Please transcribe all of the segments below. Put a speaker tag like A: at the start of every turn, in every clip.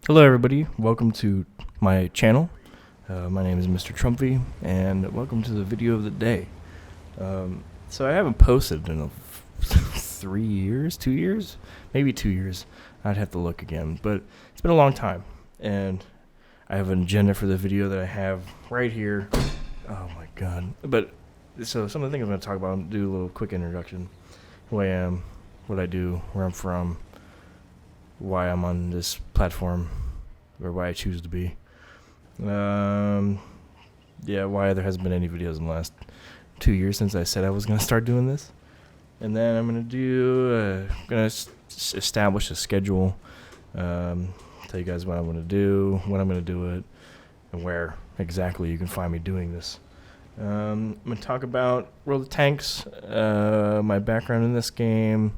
A: Hello everybody, welcome to my channel. My name is Mr. Trumpy, and welcome to the video of the day. So I haven't posted in 3 years, 2 years? Maybe 2 years. I'd have to look again, but it's been a long time. And I have an agenda for the video that I have right here. Oh my god. But, so some of the things I'm going to talk about, I'll do a little quick introduction. Who I am, what I do, where I'm from, why I'm on this platform, or why I choose to be. Why there hasn't been any videos in the last 2 years since I said I was going to start doing this. And then I'm going to establish a schedule, tell you guys what I'm going to do, when I'm going to do it, and where exactly you can find me doing this. I'm going to talk about World of Tanks, my background in this game,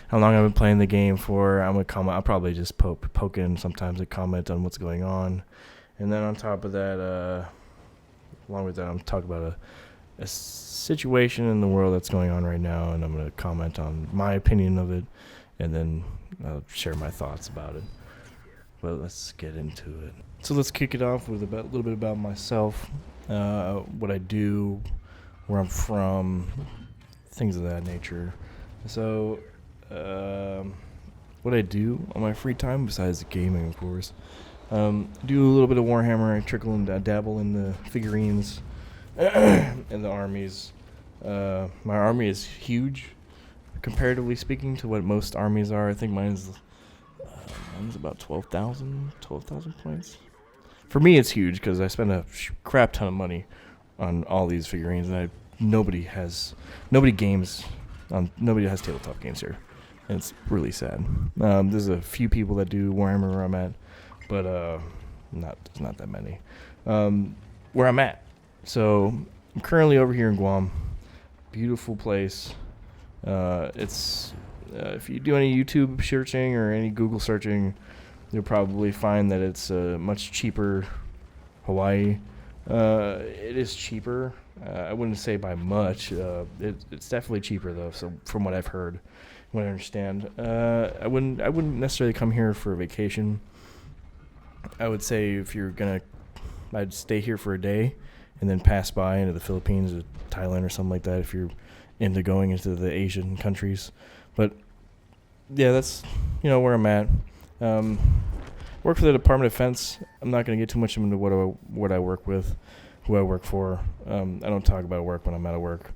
A: how long I've been playing the game for. I'm going to comment. I'll probably just poke in sometimes and comment on what's going on. And then on top of that, along with that, I'm talking about a situation in the world that's going on right now, and I'm going to comment on my opinion of it, and then I'll share my thoughts about it. But let's get into it. So let's kick it off with a little bit about myself, what I do, where I'm from, things of that nature. So, what I do on my free time, besides the gaming, of course, do a little bit of Warhammer. I dabble in the figurines and the armies. My army is huge, comparatively speaking, to what most armies are. I think mine's about 12,000 points. For me, it's huge because I spend a crap ton of money on all these figurines, and nobody has tabletop games here, and it's really sad. There's a few people that do Warhammer where I'm at, but there's not that many. Where I'm at, so I'm currently over here in Guam. Beautiful place. It's if you do any YouTube searching or any Google searching, you'll probably find that it's much cheaper. Hawaii. It is cheaper. I wouldn't say by much. It's definitely cheaper though. So from what I've heard, what I understand, I wouldn't necessarily come here for a vacation. I would say I'd stay here for a day, and then pass by into the Philippines or Thailand or something like that if you're into going into the Asian countries. But yeah, that's where I'm at. Work for the Department of Defense. I'm not going to get too much into what I work with, who I work for. I don't talk about work when I'm out of work.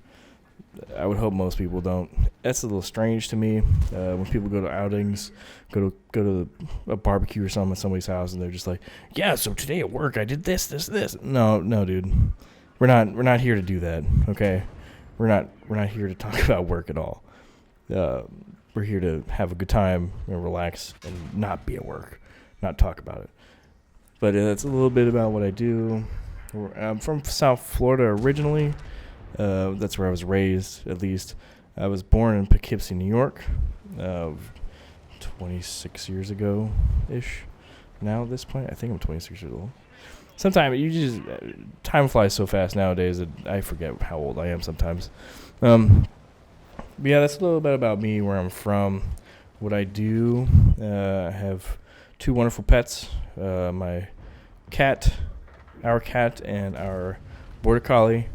A: I would hope most people don't. That's a little strange to me. When people go to outings, go to a barbecue or something at somebody's house, and they're just like, "Yeah, so today at work I did this." No, dude. We're not here to do that. Okay, we're not here to talk about work at all. We're here to have a good time and relax and not be at work, not talk about it. But that's a little bit about what I do. I'm from South Florida originally. That's where I was raised, at least. I was born in Poughkeepsie, New York, 26 years ago-ish. Now at this point, I think I'm 26 years old. Sometimes time flies so fast nowadays that I forget how old I am sometimes. But yeah, that's a little bit about me, where I'm from, what I do. I have 2 wonderful pets, our cat, and our border collie.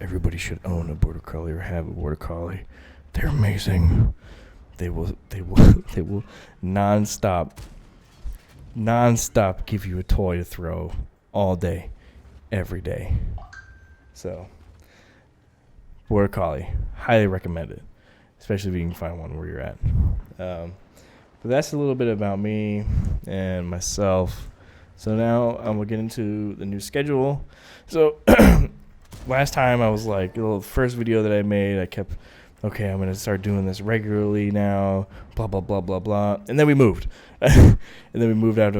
A: Everybody should own a border collie or have a border collie. They're amazing. They will nonstop give you a toy to throw all day, every day. So, border collie, highly recommend it, especially if you can find one where you're at. But that's a little bit about me and myself. So now I'm gonna get into the new schedule. So last time I was like, the first video that I made, I kept, okay, I'm gonna start doing this regularly now, blah blah blah blah blah, and then we moved, and then we moved out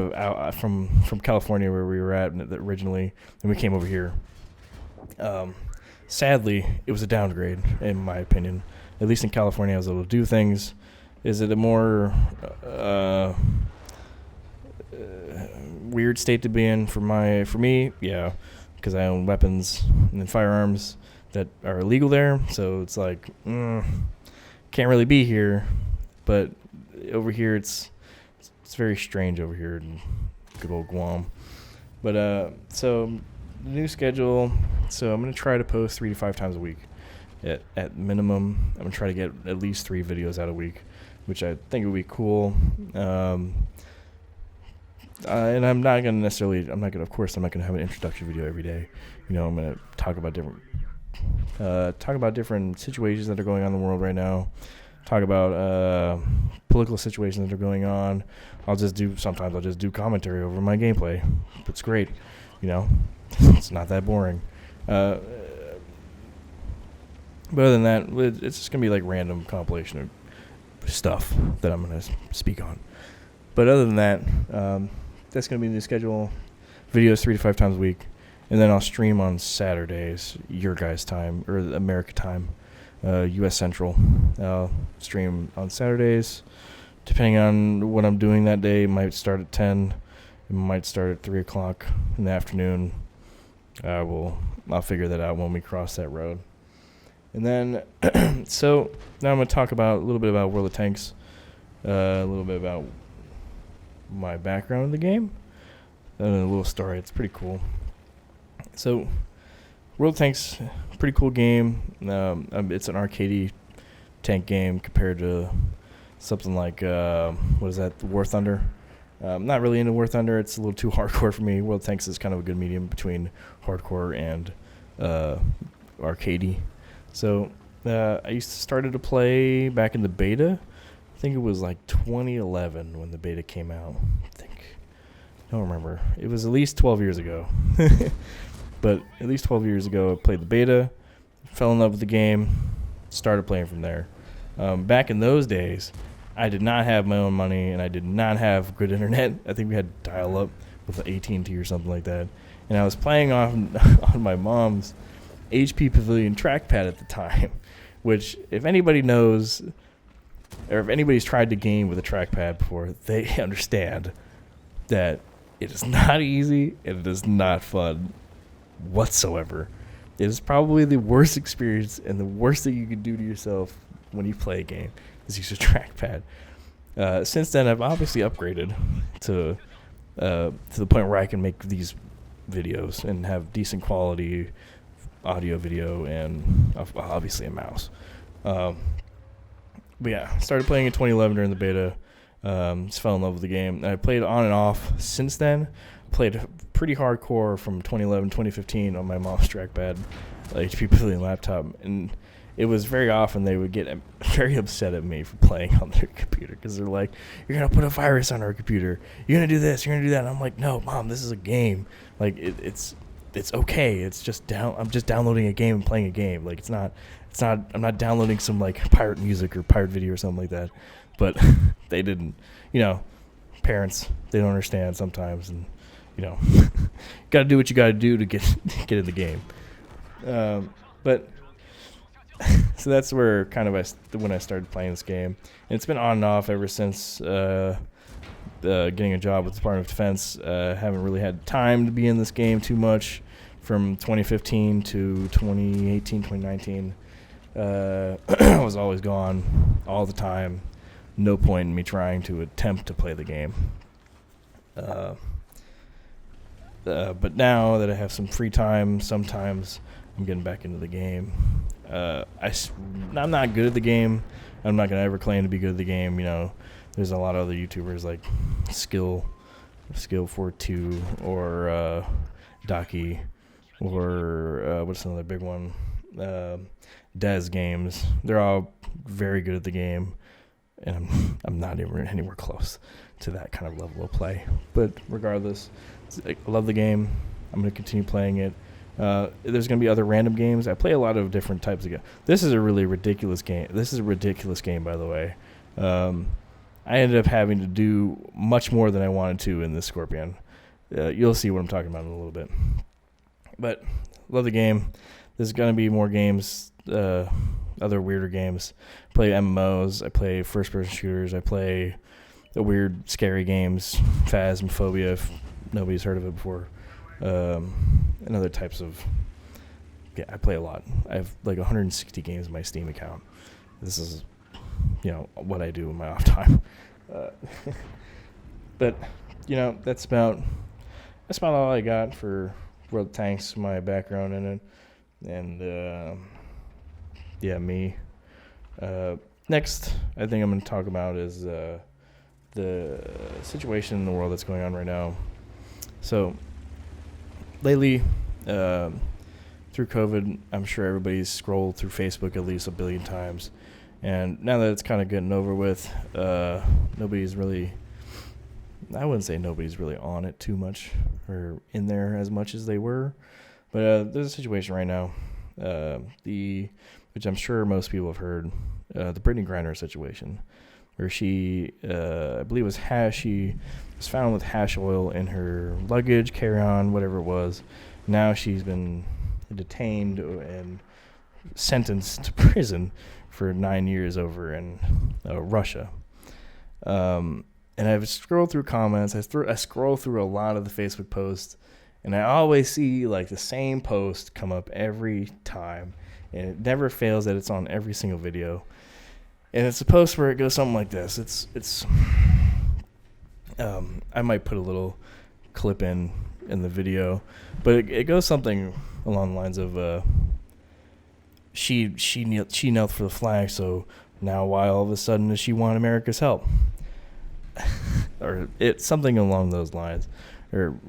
A: from California where we were at originally, and we came over here. Sadly, it was a downgrade in my opinion. At least in California, I was able to do things. Is it a more weird state to be in for me? Yeah, because I own weapons and firearms that are illegal there. So it's like, can't really be here. But over here, it's It's very strange over here in good old Guam. But so the new schedule. So I'm gonna try to post 3 to 5 times a week, at minimum. I'm gonna try to get at least 3 videos out a week, which I think would be cool. And I'm not gonna of course I'm not gonna have an introduction video every day. I'm gonna talk about different situations that are going on in the world right now. Talk about political situations that are going on. Sometimes I'll just do commentary over my gameplay. It's great, It's not that boring. But other than that, it's just gonna be like random compilation of stuff that I'm gonna speak on. But other than that, that's gonna be the schedule. Videos 3 to 5 times a week, and then I'll stream on Saturdays, your guys' time or America time, U.S. Central. I'll stream on Saturdays, depending on what I'm doing that day. It might start at 10. It might start at 3 o'clock in the afternoon. I'll figure that out when we cross that road. And then, so now I'm going to talk a little bit about World of Tanks, a little bit about my background in the game, and a little story. It's pretty cool. So, World of Tanks, pretty cool game. It's an arcadey tank game compared to something like, what is that, War Thunder? I'm not really into War Thunder. It's a little too hardcore for me. World of Tanks is kind of a good medium between hardcore and arcadey. So I started to play back in the beta. I think it was like 2011 when the beta came out. I don't remember. It was at least 12 years ago. But at least 12 years ago, I played the beta, fell in love with the game, started playing from there. Back in those days, I did not have my own money, and I did not have good internet. I think we had dial-up with AT&T or something like that. And I was playing on my mom's HP Pavilion trackpad at the time, which if anybody knows, or if anybody's tried to game with a trackpad before, they understand that it is not easy and it is not fun whatsoever. It is probably the worst experience and the worst thing you can do to yourself when you play a game is use a trackpad. Since then, I've obviously upgraded to the point where I can make these videos and have decent quality audio, video, and obviously a mouse. But yeah, started playing in 2011 during the beta. Just fell in love with the game. I played on and off since then. Played pretty hardcore from 2011, 2015 on my mom's trackpad, HP Pavilion laptop, and it was very often they would get very upset at me for playing on their computer because they're like, "You're gonna put a virus on our computer. You're gonna do this. You're gonna do that." And I'm like, "No, Mom, this is a game. Like it's okay. It's just I'm just downloading a game and playing a game. Like it's not. I'm not downloading some like pirate music or pirate video or something like that." But they didn't. Parents, they don't understand sometimes, and got to do what you got to do to get in the game. But so that's where kind of when I started playing this game. And it's been on and off ever since getting a job with the Department of Defense. Haven't really had time to be in this game too much from 2015 to 2018, 2019. I was always gone all the time. No point in me trying to attempt to play the game. But now that I have some free time, sometimes I'm getting back into the game. I'm not good at the game. I'm not going to ever claim to be good at the game. There's a lot of other YouTubers like Skill 42 or Daki or what's another big one? Dez Games. They're all very good at the game, and I'm not even anywhere close to that kind of level of play. But regardless, I love the game. I'm going to continue playing it. There's going to be other random games. I play a lot of different types of games. This is a really ridiculous game. This is a ridiculous game, by the way. I ended up having to do much more than I wanted to in this Scorpion. You'll see what I'm talking about in a little bit. But love the game. There's going to be more games, other weirder games. I play MMOs. I play first-person shooters. I play the weird, scary games, Phasmophobia, if nobody's heard of it before. And other types of... Yeah, I play a lot. I have like 160 games in my Steam account. This is, what I do in my off time. But that's about all I got for World Tanks, my background in it, and me. Next, I think I'm going to talk about is the situation in the world that's going on right now. So, lately, through COVID, I'm sure everybody's scrolled through Facebook at least a billion times. And now that it's kind of getting over with, nobody's really, I wouldn't say nobody's really on it too much or in there as much as they were. But there's a situation right now, which I'm sure most people have heard, the Britney Griner situation, where she, I believe she was found with hash oil in her luggage, carry-on, whatever it was. Now she's been detained and sentenced to prison for 9 years over in Russia. And I've scrolled through comments. I scroll through a lot of the Facebook posts, and I always see like the same post come up every time, and it never fails that it's on every single video. And it's a post where it goes something like this. It's I might put a little clip in the video, but it goes something along the lines of she knelt for the flag, so now why all of a sudden does she want America's help? Or it's something along those lines. Or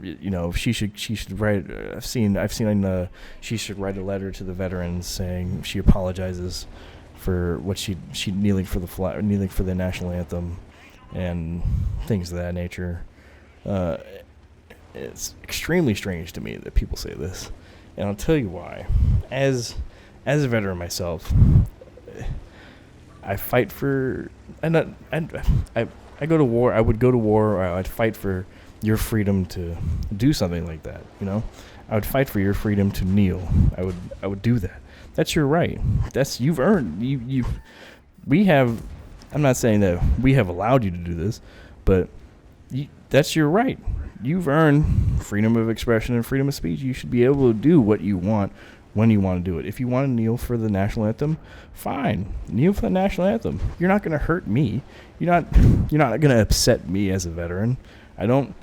A: she should write. I've seen she should write a letter to the veterans saying she apologizes for what she kneeling for the flag, kneeling for the national anthem, and things of that nature. It's extremely strange to me that people say this, and I'll tell you why. As a veteran myself, I fight for. I go to war. I would go to war. Or I'd fight for your freedom to do something like that. I would fight for your freedom to kneel. I would do that. That's your right. You've earned. We have. I'm not saying that we have allowed you to do this, but that's your right. You've earned freedom of expression and freedom of speech. You should be able to do what you want when you want to do it. If you want to kneel for the national anthem, fine. Kneel for the national anthem. You're not going to hurt me. You're not going to upset me as a veteran. I'm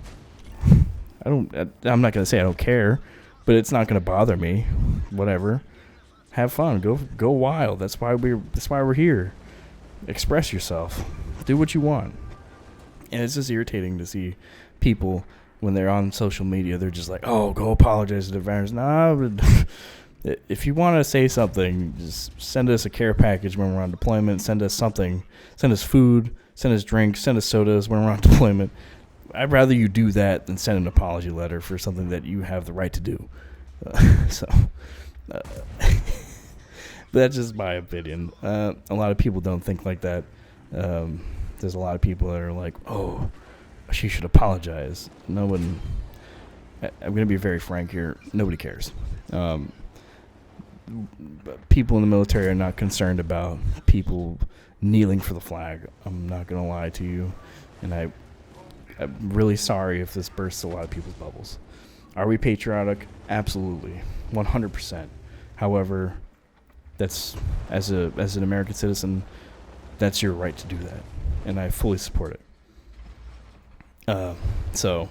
A: not going to say I don't care, but it's not going to bother me. Whatever. Have fun. Go wild. That's why we're here. Express yourself. Do what you want. And it's just irritating to see people when they're on social media. They're just like, "Oh, go apologize to the veterans." Nah, if you want to say something, just send us a care package when we're on deployment. Send us something. Send us food. Send us drinks. Send us sodas when we're on deployment. I'd rather you do that than send an apology letter for something that you have the right to do. But that's just my opinion. A lot of people don't think like that. There's a lot of people that are like, "Oh, she should apologize." No one. I'm going to be very frank here. Nobody cares. People in the military are not concerned about people kneeling for the flag. I'm not going to lie to you. And I'm really sorry if this bursts a lot of people's bubbles. Are we patriotic? Absolutely. 100%. However, that's as an American citizen, that's your right to do that. And I fully support it. So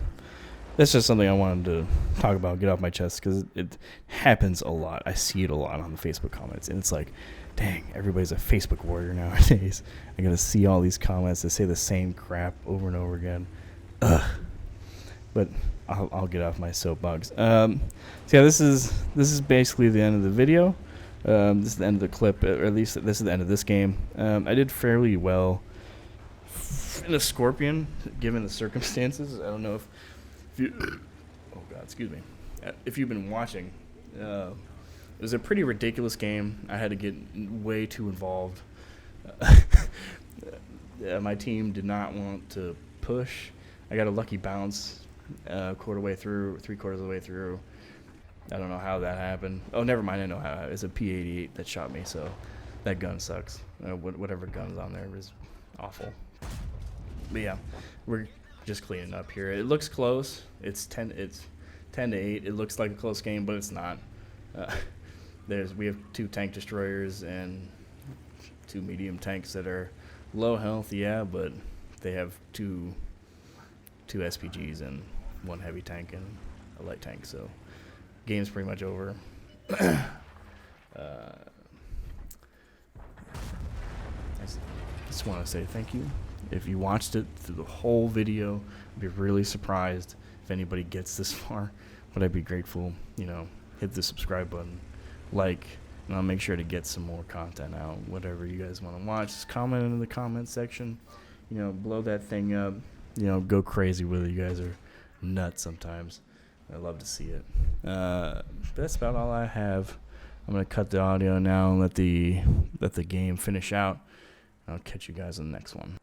A: that's just something I wanted to talk about, get off my chest, because it happens a lot. I see it a lot on the Facebook comments, and it's like, dang, everybody's a Facebook warrior nowadays. I gotta see all these comments that say the same crap over and over again. Ugh. But I'll get off my soapbox. So yeah, this is basically the end of the video. This is the end of the clip, or at least this is the end of this game. I did fairly well in a Scorpion, given the circumstances. I don't know if you... Oh, God, excuse me. If you've been watching, it was a pretty ridiculous game. I had to get way too involved. My team did not want to push. I got a lucky bounce three-quarters of the way through. I don't know how that happened. Oh, never mind. I know how. It's a P88 that shot me, so that gun sucks. Whatever gun's on there is awful. But yeah, we're just cleaning up here. It looks close. It's 10 to 8. It looks like a close game, but it's not. We have 2 tank destroyers and 2 medium tanks that are low health, yeah, but they have 2 2 SPGs and 1 heavy tank and a light tank. So game's pretty much over. I just want to say thank you. If you watched it through the whole video, I'd be really surprised if anybody gets this far, but I'd be grateful. Hit the subscribe button, like, and I'll make sure to get some more content out. Whatever you guys want to watch, just comment in the comment section. Blow that thing up. Go crazy with it. You guys are nuts sometimes. I love to see it. That's about all I have. I'm gonna cut the audio now and let the game finish out. I'll catch you guys in the next one.